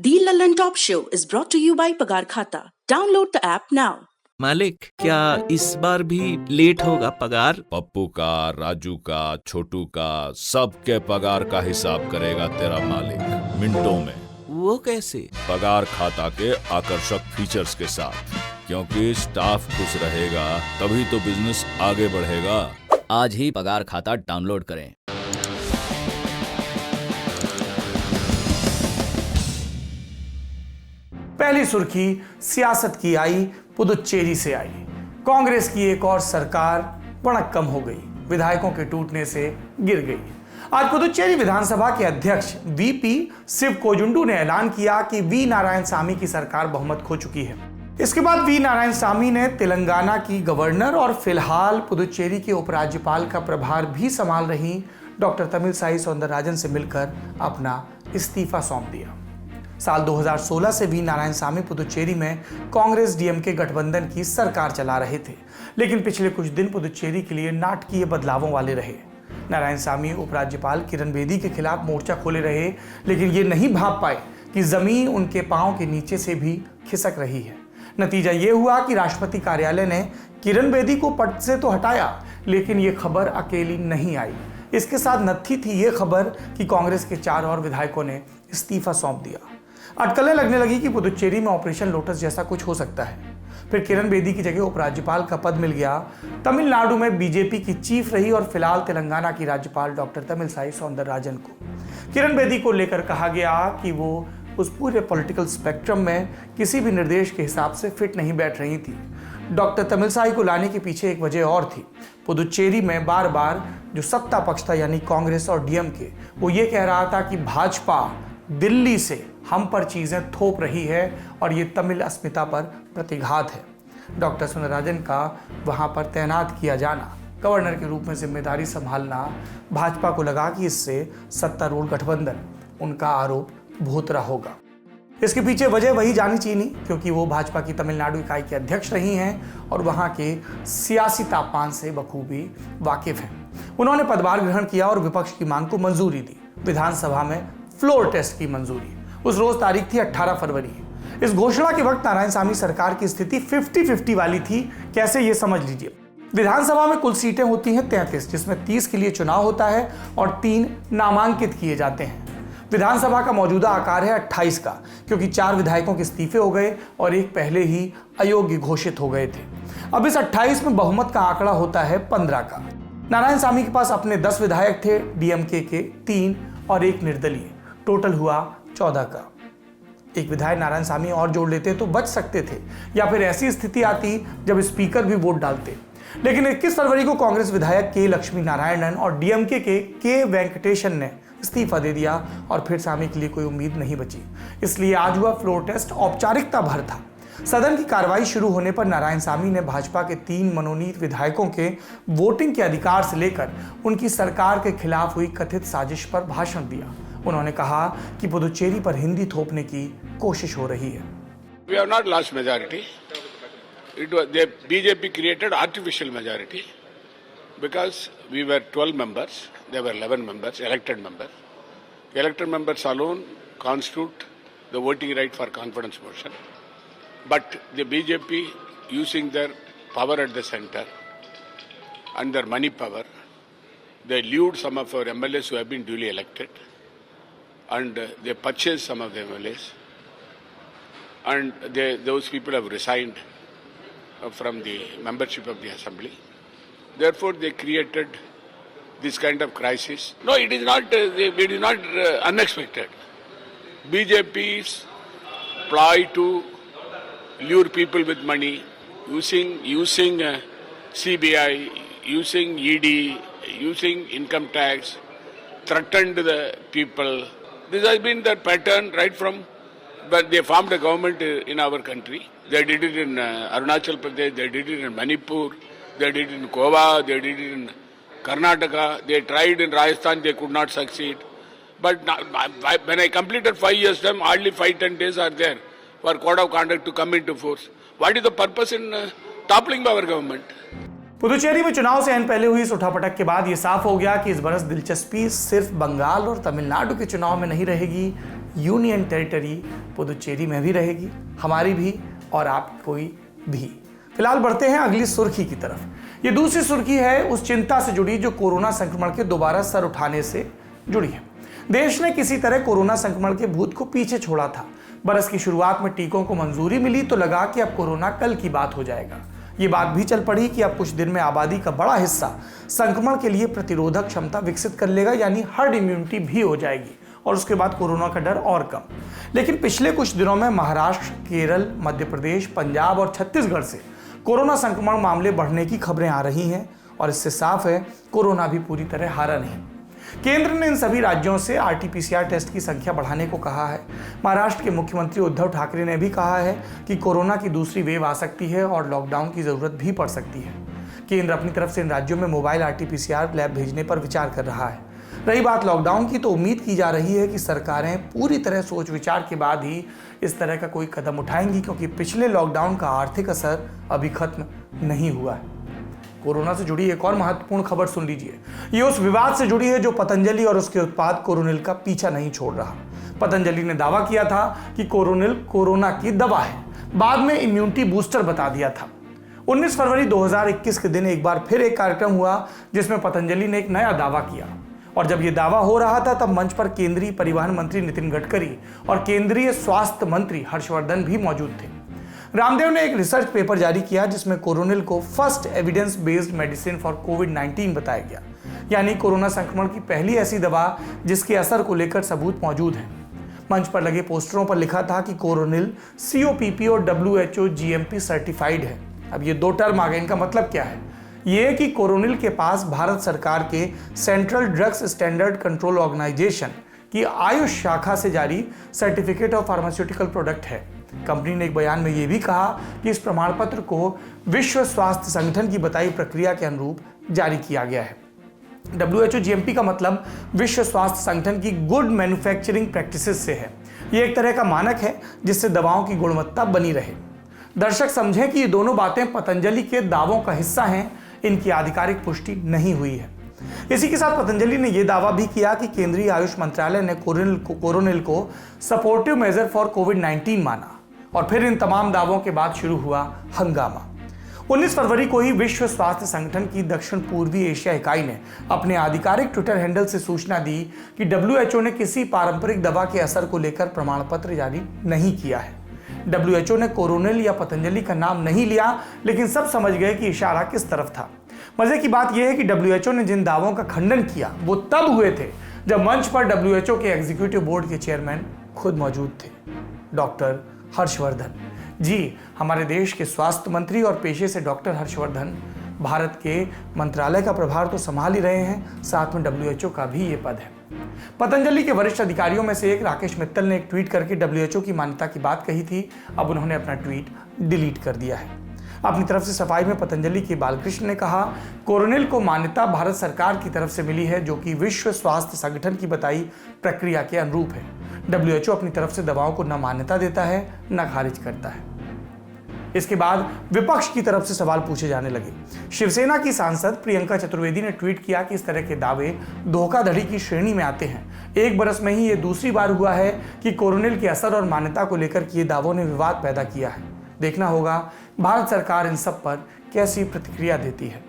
The Lallan Top Show is brought to you by Pagar Khata. Download the app now. मालिक, क्या इस बार भी late होगा पगार? पप्पू का, राजू का, छोटू का, सबके पगार का हिसाब करेगा तेरा मालिक मिनटों में। वो कैसे? पगार खाता के आकर्षक फीचर्स के साथ, क्योंकि स्टाफ खुश रहेगा तभी तो बिजनेस आगे बढ़ेगा। आज ही पगार खाता डाउनलोड करें। पहली सुर्खी सियासत की आई, पुदुचेरी से आई। कांग्रेस की एक और सरकार भड़क्कम हो गई, विधायकों के टूटने से गिर गई। आज पुदुचेरी विधानसभा के अध्यक्ष वीपी शिव कोजुंडू ने ऐलान किया कि वी नारायणसामी की सरकार बहुमत खो चुकी है। इसके बाद वी नारायणसामी ने तेलंगाना की गवर्नर और फिलहाल पुदुचेरी के उपराज्यपाल का प्रभार भी संभाल रही डॉक्टर तमिलसाई सौंदरराजन से मिलकर अपना इस्तीफा सौंप दिया। साल 2016 से वी नारायणसामी पुदुचेरी में कांग्रेस डीएमके गठबंधन की सरकार चला रहे थे, लेकिन पिछले कुछ दिन पुदुचेरी के लिए नाटकीय बदलावों वाले रहे। नारायणसामी उपराज्यपाल किरण बेदी के खिलाफ मोर्चा खोले रहे, लेकिन ये नहीं भांप पाए कि जमीन उनके पांव के नीचे से भी खिसक रही है। नतीजा ये हुआ कि राष्ट्रपति कार्यालय ने किरण बेदी को पद से तो हटाया, लेकिन ये खबर अकेली नहीं आई। इसके साथ नत्थी थी ये खबर कि कांग्रेस के 4 और विधायकों ने इस्तीफा सौंप दिया। अटकलें लगने लगी कि पुदुचेरी में ऑपरेशन लोटस जैसा कुछ हो सकता है। फिर किरण बेदी की जगह उपराज्यपाल का पद मिल गया। तमिलनाडु में बीजेपी की चीफ रही और फिलहाल तेलंगाना की राज्यपाल डॉक्टर तमिलसाई सौंदरराजन को किरण बेदी को लेकर कहा गया कि वो उस पूरे पॉलिटिकल स्पेक्ट्रम में किसी भी निर्देश के हिसाब से फिट नहीं बैठ रही थी। डॉक्टर तमिलसाई को लाने के पीछे एक वजह और थी। पुदुचेरी में बार बार जो सत्ता पक्ष था यानी कांग्रेस और डीएमके, वो ये कह रहा था कि भाजपा दिल्ली से हम पर चीजें थोप रही है और ये तमिल अस्मिता पर प्रतिघात है। डॉक्टर सौंदरराजन का वहां पर तैनात किया जाना, गवर्नर के रूप में जिम्मेदारी संभालना, भाजपा को लगा कि इससे सत्तारूढ़ गठबंधन, उनका आरोप भोतरा होगा। इसके पीछे वजह वही जानी चीनी, क्योंकि वो भाजपा की तमिलनाडु इकाई के अध्यक्ष रही हैं और वहां के सियासी तापमान से बखूबी वाकिफ हैं। उन्होंने पदभार ग्रहण किया और विपक्ष की मांग को मंजूरी दी। विधानसभा में फ्लोर टेस्ट की मंजूरी। उस रोज तारीख थी 18 फरवरी। इस घोषणा के वक्त नारायणसामी सरकार की स्थिति 50-50 वाली थी। कैसे, ये समझ लीजिए। विधानसभा में कुल सीटें होती हैं 33, जिसमें 30 के लिए चुनाव होता है और 3 नामांकित किए जाते हैं। विधानसभा का मौजूदा आकार है 28 का, क्योंकि 4 विधायकों के इस्तीफे हो गए और एक पहले ही अयोग्य घोषित हो गए थे। अब इस 28 में बहुमत का आंकड़ा होता है 15 का। नारायणसामी के पास अपने 10 विधायक थे, डीएमके के 3 और 1 निर्दलीय, टोटल हुआ 14 का। एक विधायक नारायणसामी और जोड़ लेते तो बच सकते थे, या फिर ऐसी स्थिति आती जब स्पीकर भी वोट डालते। लेकिन 21 फरवरी को कांग्रेस विधायक के लक्ष्मी नारायणन और डीएमके के वेंकटेशन ने इस्तीफा दे दिया और फिर सामी के लिए कोई उम्मीद नहीं बची। इसलिए आज हुआ फ्लोर टेस्ट औपचारिकता भर था। सदन की कार्रवाई शुरू होने पर नारायणसामी ने भाजपा के 3 मनोनीत विधायकों के वोटिंग के अधिकार से लेकर उनकी सरकार के खिलाफ हुई कथित साजिश पर भाषण दिया। उन्होंने कहा कि पुदुचेरी पर हिंदी थोपने की कोशिश हो रही है। We have not lost majority. It was the BJP created artificial majority because we were 12 members. There were 11 members, elected members. The elected members alone constitute the voting right for confidence motion. But the BJP, using their power at the center and their money power, they lured some of our MLAs who have been duly elected. And they purchased some of the MLAs, and those people have resigned from the membership of the assembly. Therefore, they created this kind of crisis. No, it is not unexpected. BJP's ploy to lure people with money, using CBI, using ED, using income tax, threatened the people. This has been their pattern right from when they formed a government in our country. They did it in Arunachal Pradesh, they did it in Manipur, they did it in Goa, they did it in Karnataka, they tried in Rajasthan, they could not succeed. But when I completed 5 years term, hardly 5-10 days are there for code of conduct to come into force. What is the purpose in toppling our government? Puducherry में चुनाव से पहले हुई इस उठापटक के बाद ये साफ हो गया कि इस बरस दिलचस्पी सिर्फ बंगाल और तमिलनाडु के चुनाव में नहीं रहेगी, यूनियन टेरिटरी पुदुचेरी में भी रहेगी, हमारी भी और आप कोई भी। फिलहाल बढ़ते हैं अगली सुर्खी की तरफ। ये दूसरी सुर्खी है उस चिंता से जुड़ी जो कोरोना संक्रमण के दोबारा सर उठाने से जुड़ी है। देश ने किसी तरह कोरोना संक्रमण के भूत को पीछे छोड़ा था। बरस की शुरुआत में टीकों को मंजूरी मिली तो लगा कि अब कोरोना कल की बात हो जाएगा। ये बात भी चल पड़ी कि अब कुछ दिन में आबादी का बड़ा हिस्सा संक्रमण के लिए प्रतिरोधक क्षमता विकसित कर लेगा, यानी हर्ड इम्यूनिटी भी हो जाएगी और उसके बाद कोरोना का डर और कम। लेकिन पिछले कुछ दिनों में महाराष्ट्र, केरल, मध्य प्रदेश, पंजाब और छत्तीसगढ़ से कोरोना संक्रमण मामले बढ़ने की खबरें आ रही हैं और इससे साफ है कोरोना भी पूरी तरह हारा नहीं। केंद्र ने इन सभी राज्यों से आरटी-पीसीआर टेस्ट की संख्या बढ़ाने को कहा है। महाराष्ट्र के मुख्यमंत्री उद्धव ठाकरे ने भी कहा है कि कोरोना की दूसरी वेव आ सकती है और लॉकडाउन की जरूरत भी पड़ सकती है। केंद्र अपनी तरफ से इन राज्यों में मोबाइल आरटी-पीसीआर लैब भेजने पर विचार कर रहा है। रही बात लॉकडाउन की, तो उम्मीद की जा रही है कि सरकारें पूरी तरह सोच विचार के बाद ही इस तरह का कोई कदम उठाएंगी, क्योंकि पिछले लॉकडाउन का आर्थिक असर अभी खत्म नहीं हुआ है। कोरोना से जुड़ी एक और महत्वपूर्ण खबर सुन लीजिए। ये उस विवाद से जुड़ी है जो पतंजलि और उसके उत्पाद कोरोनिल का पीछा नहीं छोड़ रहा। पतंजलि ने दावा किया था कि कोरोनिल कोरोना की दवा है, बाद में इम्यूनिटी बूस्टर बता दिया था। 19 फरवरी 2021 के दिन एक बार फिर एक कार्यक्रम हुआ जिसमें पतंजलि ने एक नया दावा किया और जब यह दावा हो रहा था तब मंच पर केंद्रीय परिवहन मंत्री नितिन गडकरी और केंद्रीय स्वास्थ्य मंत्री हर्षवर्धन भी मौजूद थे। रामदेव ने एक रिसर्च पेपर जारी किया जिसमें कोरोनिल को first evidence based medicine for कोविड-19 बताया गया, यानी कोरोना संक्रमण की पहली ऐसी दवा जिसके असर को लेकर सबूत मौजूद है। मंच पर लगे पोस्टरों पर लिखा था कि कोरोनिल COPP और WHO GMP सर्टिफाइड है। अब ये दो टर्म आ गए, इनका मतलब क्या है? ये कि कोरोनिल के पास भारत सरकार के central drugs standard control organisation की आयुष शाखा से जारी सर्टिफिकेट ऑफ फार्मास्यूटिकल प्रोडक्ट है। कंपनी ने एक बयान में यह भी कहा कि इस प्रमाण पत्र को विश्व स्वास्थ्य संगठन की बताई प्रक्रिया के अनुरूप जारी किया गया है। WHO GMP का मतलब विश्व स्वास्थ्य संगठन की गुड मैन्युफैक्चरिंग प्रैक्टिसेस से है। ये एक तरह का मानक है जिससे दवाओं की गुणवत्ता बनी रहे। दर्शक समझें कि ये दोनों बातें पतंजलि के दावों का हिस्सा हैं, इनकी आधिकारिक पुष्टि नहीं हुई है। इसी के साथ पतंजलि ने यह दावा भी किया कि केंद्रीय आयुष मंत्रालय ने कोरोनिल को सपोर्टिव मेजर फॉर कोविड-19 माना और फिर इन तमाम दावों के बाद शुरू हुआ हंगामा। 19 फरवरी को ही विश्व स्वास्थ्य संगठन की दक्षिण पूर्वी एशिया इकाई ने अपने आधिकारिक ट्विटर हैंडल से सूचना दी कि WHO ने किसी पारंपरिक दवा के असर को लेकर प्रमाण पत्र जारी नहीं किया है। WHO ने कोरोनिल या पतंजलि का नाम नहीं लिया, लेकिन सब समझ गए कि इशारा किस तरफ था। मजे की बात यह है कि WHO ने जिन दावों का खंडन किया वो तब हुए थे जब मंच पर WHO के एग्जीक्यूटिव बोर्ड के चेयरमैन खुद मौजूद थे, डॉक्टर हर्षवर्धन जी। हमारे देश के स्वास्थ्य मंत्री और पेशे से डॉक्टर हर्षवर्धन भारत के मंत्रालय का प्रभार तो संभाल ही रहे हैं, साथ में WHO का भी ये पद है। पतंजलि के वरिष्ठ अधिकारियों में से एक राकेश मित्तल ने एक ट्वीट करके WHO की मान्यता की बात कही थी। अब उन्होंने अपना ट्वीट डिलीट कर दिया है। अपनी तरफ से सफाई में पतंजलि के बालकृष्ण ने कहा, कोरोनिल को मान्यता भारत सरकार की तरफ से मिली है जो कि विश्व स्वास्थ्य संगठन की बताई प्रक्रिया के अनुरूप है। WHO अपनी तरफ से दवाओं को न मान्यता देता है न खारिज करता है। इसके बाद विपक्ष की तरफ से सवाल पूछे जाने लगे। शिवसेना की सांसद प्रियंका चतुर्वेदी ने ट्वीट किया कि इस तरह के दावे धोखाधड़ी की श्रेणी में आते हैं। एक बरस में ही ये दूसरी बार हुआ है कि कोरोनिल के असर और मान्यता को लेकर किए दावों ने विवाद पैदा किया है। देखना होगा भारत सरकार इन सब पर कैसी प्रतिक्रिया देती है।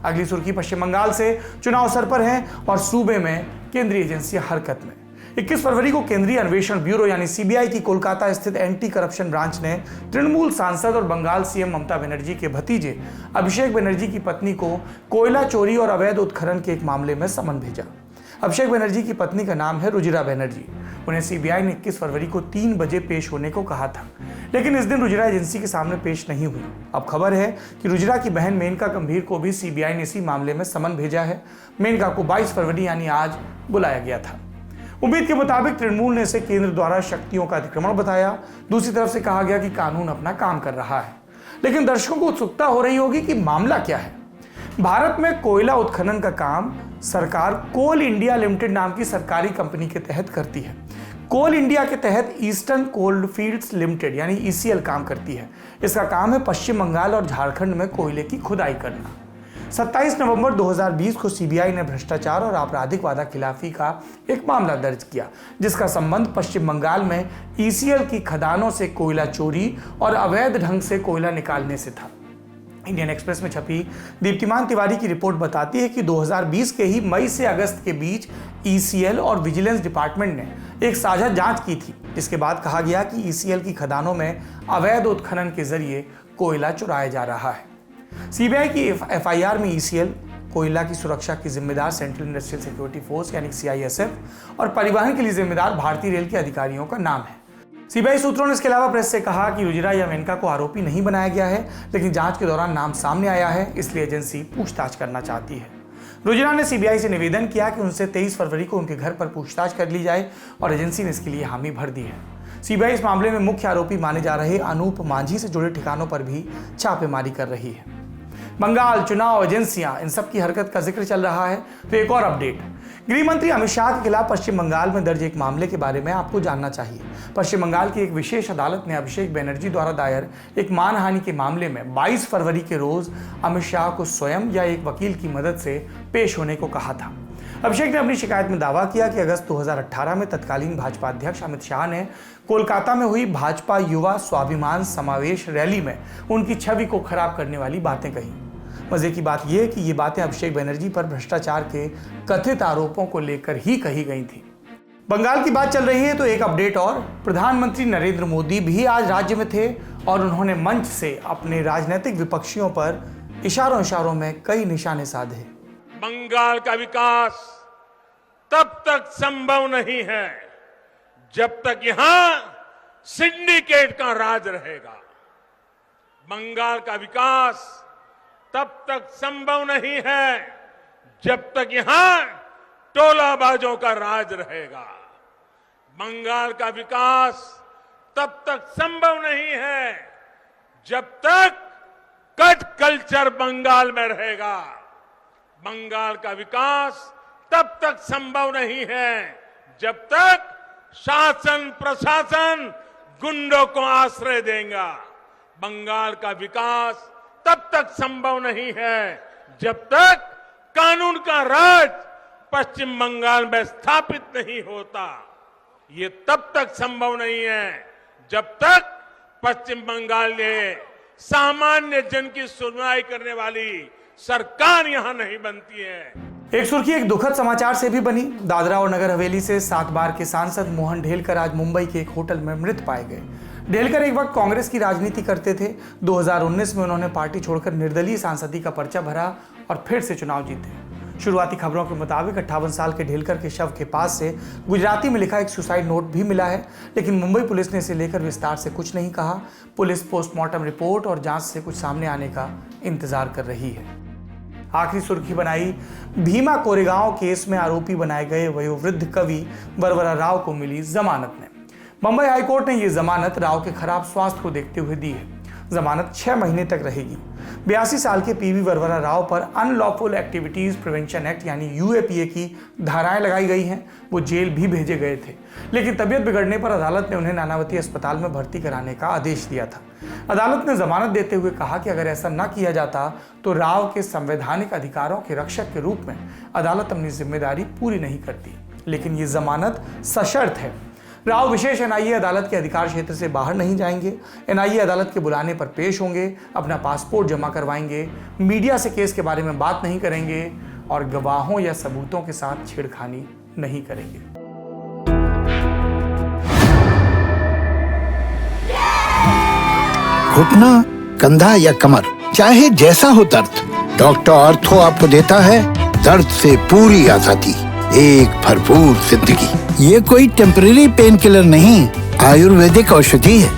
अगली सुर्खी पश्चिम बंगाल से चुनाव सर पर है और सूबे में केंद्रीय एजेंसियां हरकत में। 21 फरवरी को केंद्रीय अन्वेषण ब्यूरो यानी CBI की कोलकाता स्थित एंटी करप्शन ब्रांच ने तृणमूल सांसद और बंगाल CM ममता बनर्जी के भतीजे अभिषेक बनर्जी की पत्नी को कोयला चोरी और अवैध उत्खनन के एक मामले में समन भेजा। अभिषेक बनर्जी की पत्नी का नाम है रुजिरा बनर्जी। उन्हें CBI ने 21 फरवरी को 3 बजे पेश होने को कहा था, लेकिन इस दिन रुजिरा एजेंसी के सामने पेश नहीं हुई। अब खबर है कि रुजिरा की बहन मेनका गंभीर को भी CBI ने इसी मामले में समन भेजा है। मेनका को 22 फरवरी यानी आज बुलाया गया था। उम्मीद के मुताबिक तृणमूल ने इसे केंद्र द्वारा शक्तियों का अतिक्रमण बताया। दूसरी तरफ से कहा गया कि कानून अपना काम कर रहा है, लेकिन दर्शकों को उत्सुकता हो रही होगी कि मामला क्या है। भारत में कोयला उत्खनन का काम सरकार कोल इंडिया लिमिटेड नाम की सरकारी कंपनी के तहत करती है। कोल इंडिया के तहत ईस्टर्न कोल्ड फील्ड्स लिमिटेड यानी ECL काम करती है। इसका काम है पश्चिम बंगाल और झारखंड में कोयले की खुदाई करना। 27 नवंबर 2020 को सीबीआई ने भ्रष्टाचार और आपराधिक वादा खिलाफी का एक मामला दर्ज किया, जिसका संबंध पश्चिम बंगाल में ईसीएल की खदानों से कोयला चोरी और अवैध ढंग से कोयला निकालने से था। इंडियन एक्सप्रेस में छपी दीप्तिमान तिवारी की रिपोर्ट बताती है कि 2020 के ही मई से अगस्त के बीच ईसीएल और विजिलेंस डिपार्टमेंट ने एक साझा जांच की थी, जिसके बाद कहा गया कि ईसीएल की खदानों में अवैध उत्खनन के जरिए कोयला चुराया जा रहा है। सीबीआई की एफआईआर में ईसीएल, कोयला की सुरक्षा की जिम्मेदार सेंट्रल इंडस्ट्रियल सिक्योरिटी फोर्स यानी सीआईएसएफ और परिवहन के लिए जिम्मेदार भारतीय रेल के अधिकारियों का नाम है। सीबीआई सूत्रों ने इसके अलावा प्रेस से कहा कि रुजिरा या मेनका को आरोपी नहीं बनाया गया है, लेकिन जांच के दौरान नाम सामने आया है, इसलिए एजेंसी पूछताछ करना चाहती है। रुजिरा ने सीबीआई से निवेदन किया कि उनसे 23 फरवरी को उनके घर पर पूछताछ कर ली जाए और एजेंसी ने इसके लिए हामी भर दी है। सीबीआई इस मामले में मुख्य आरोपी माने जा रहे अनूप मांझी से जुड़े ठिकानों पर भी छापेमारी कर रही है। बंगाल चुनाव एजेंसियां, इन सब की हरकत का जिक्र चल रहा है तो एक और अपडेट। गृह मंत्री अमित शाह के खिलाफ पश्चिम बंगाल में दर्ज एक मामले के बारे में आपको जानना चाहिए। पश्चिम बंगाल की एक विशेष अदालत ने अभिषेक बनर्जी द्वारा दायर एक मानहानि के मामले में 22 फरवरी के रोज अमित शाह को स्वयं या एक वकील की मदद से पेश होने को कहा था। अभिषेक ने अपनी शिकायत में दावा किया कि अगस्त 2018 में तत्कालीन भाजपा अध्यक्ष अमित शाह ने कोलकाता में हुई भाजपा युवा स्वाभिमान समावेश रैली में उनकी छवि को खराब करने वाली बातें कही। मजे की बात यह कि ये बातें अभिषेक बनर्जी पर भ्रष्टाचार के कथित आरोपों को लेकर ही कही गई थी। बंगाल की बात चल रही है तो एक अपडेट और। प्रधानमंत्री नरेंद्र मोदी भी आज राज्य में थे और उन्होंने मंच से अपने राजनीतिक विपक्षियों पर इशारों में कई निशाने साधे। बंगाल का विकास तब तक संभव नहीं है जब तक यहां सिंडिकेट का राज रहेगा। बंगाल का विकास तब तक संभव नहीं है जब तक यहां टोलाबाजों का राज रहेगा। बंगाल का विकास तब तक संभव नहीं है जब तक कट कल्चर बंगाल में रहेगा। बंगाल का विकास तब तक संभव नहीं है जब तक शासन प्रशासन गुंडों को आश्रय देगा। बंगाल का विकास तब तक संभव नहीं है जब तक कानून का राज पश्चिम बंगाल में स्थापित नहीं होता। ये तब तक संभव नहीं है जब तक पश्चिम बंगाल में सामान्य जन की सुनवाई करने वाली सरकार यहां नहीं बनती है। एक सुर्खी एक दुखद समाचार से भी बनी। दादरा और नगर हवेली से 7 बार के सांसद मोहन ढेलकर आज मुंबई के एक होटल में मृत पाए गए। ढेलकर एक वक्त कांग्रेस की राजनीति करते थे। 2019 में उन्होंने पार्टी छोड़कर निर्दलीय सांसदी का पर्चा भरा और फिर से चुनाव जीते। शुरुआती खबरों के मुताबिक 58 साल के ढेलकर के शव के पास से गुजराती में लिखा एक सुसाइड नोट भी मिला है, लेकिन मुंबई पुलिस ने इसे लेकर विस्तार से कुछ नहीं कहा। पुलिस पोस्टमार्टम रिपोर्ट और जांच से कुछ सामने आने का इंतजार कर रही है। आखिरी सुर्खी बनाई भीमा कोरेगांव केस में आरोपी बनाए गए वयोवृद्ध कवि वरवरा राव को मिली जमानत ने। बंबई हाईकोर्ट ने यह जमानत राव के खराब स्वास्थ्य को देखते हुए दी है। जमानत 6 महीने तक रहेगी। 82 साल के पीवी वरवरा राव पर अनलॉफुल एक्टिविटीज प्रिवेंशन एक्ट यानी यूएपीए की धाराएं लगाई गई हैं। वो जेल भी भेजे गए थे, लेकिन तबीयत बिगड़ने पर अदालत ने उन्हें नानावती अस्पताल में भर्ती कराने का आदेश दिया था। अदालत ने जमानत देते हुए कहा कि अगर ऐसा न किया जाता तो राव के संवैधानिक अधिकारों के रक्षक के रूप में अदालत अपनी जिम्मेदारी पूरी नहीं करती। लेकिन ये जमानत सशर्त है। राव विशेष एनआईए अदालत के अधिकार क्षेत्र से बाहर नहीं जाएंगे। एनआईए अदालत के बुलाने पर पेश होंगे, अपना पासपोर्ट जमा करवाएंगे, मीडिया से केस के बारे में बात नहीं करेंगे और गवाहों या सबूतों के साथ छेड़खानी नहीं करेंगे। घुटना, कंधा या कमर, चाहे जैसा हो दर्द, डॉक्टर ऑर्थो आपको देता है दर्द से पूरी आजादी, एक भरपूर जिंदगी। ये कोई टेम्परेरी पेन किलर नहीं, आयुर्वेदिक औषधि है।